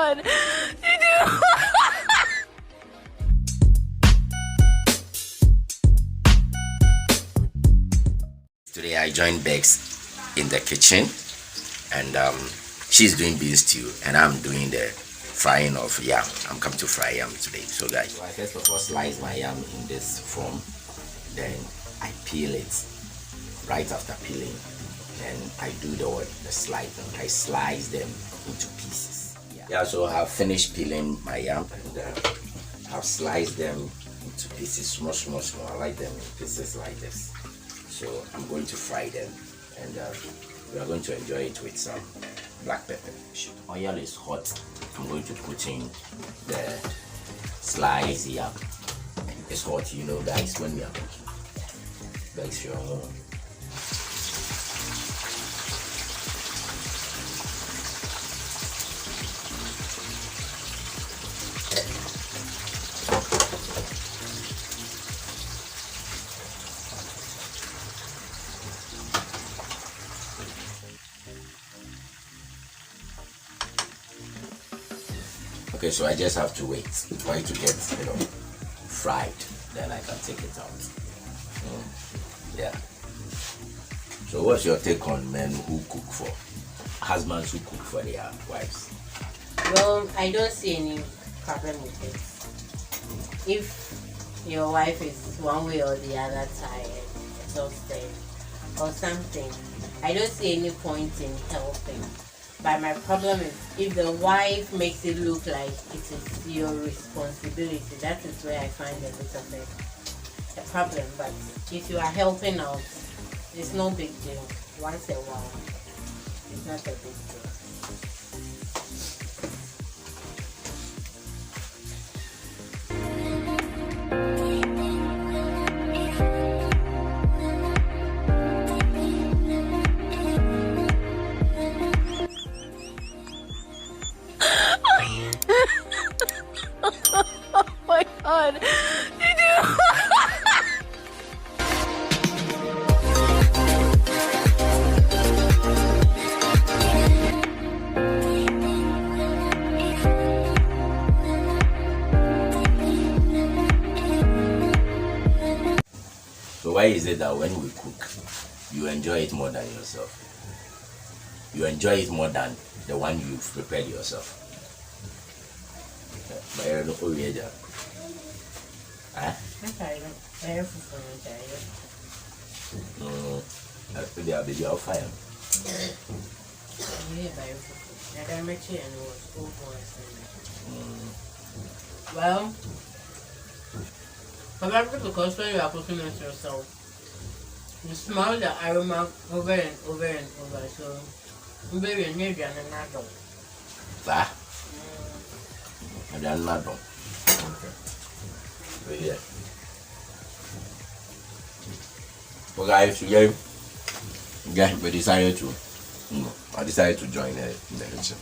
god! Today I joined Bex in the kitchen, and she's doing beef stew and I'm doing the frying of yam. I'm coming to fry yam today. So guys, I first of all slice my yam in this form, then I peel it. Right after peeling, then I do the slice. I slice them into pieces. Yeah, so I've finished peeling my yam, and I've sliced them into pieces, small. I like them in pieces like this. So I'm going to fry them, and we are going to enjoy it with some black pepper. Oil is hot. I'm going to put in the sliced yam. It's hot, you know, guys, when we are cooking. Make sure. Okay, so I just have to wait for it to get, fried. Then I can take it out. Yeah. So what's your take on men who cook for, husbands who cook for their wives? Well, I don't see any problem with it. If your wife is one way or the other tired, exhausted, or something, I don't see any point in helping. But my problem is if the wife makes it look like it is your responsibility, that is where I find a bit of a problem. But if you are helping out, it's no big deal. Once a while, it's not a big deal. Oh my god! So why is it that when we cook, you enjoy it more than yourself? You enjoy it more than the one you've prepared yourself? But you're not over here. That's the baby of fire. Well, probably because when you are cooking it yourself, you smell the aroma over and over and over. So, maybe you need another. Ah? I don't know. Okay. But yeah. Well, guys, today, we decided to, I decided to join in the kitchen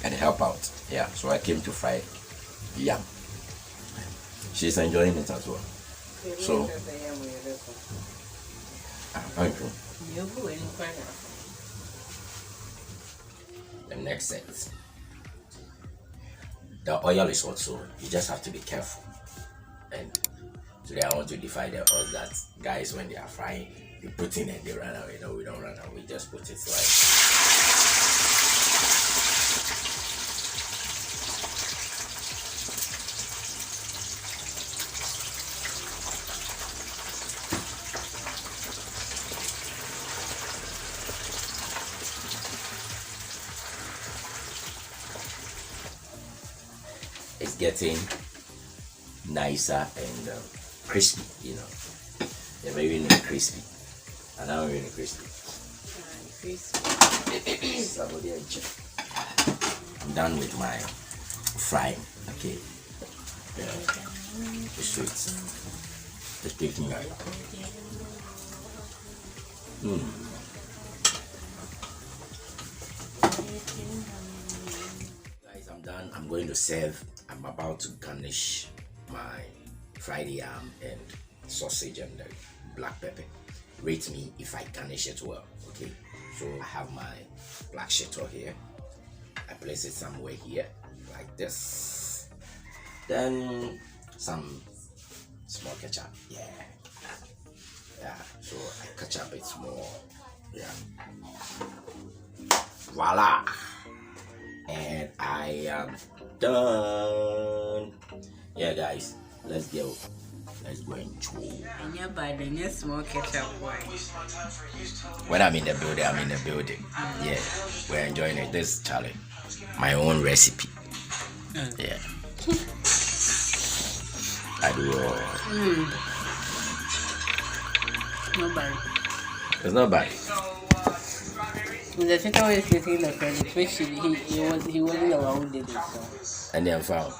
and help out. Yeah, so I came to fry yam. She's enjoying it as well. So, thank you. The next set. The oil is hot, so you just have to be careful. And today I want to defy the odds that guys, when they are frying, they put in and they run away. No, we don't run away. We just put it like. It's getting nicer and crispy, They're very crispy. And I'm really crispy. I'm done with my frying. Okay. The sweets. The taking out. Guys, I'm done. I'm going to serve. I'm about to garnish my fried yam and sausage and black pepper. Rate me if I garnish it well. Okay, so I have my black shito here. I place it somewhere here. like this. Then some small ketchup. Yeah. So I ketchup it small. Yeah. Voila. And I am done. Yeah, guys, let's go. Let's go and chew. And you're bad, and you're small ketchup boy. When I'm in the building, I'm in the building. Yeah, we're enjoying it. This is Charlie, my own recipe. Yeah, I do. Not bad. It's not bad. The second one is taking the credit, which he wasn't the one who did it. So. And then found.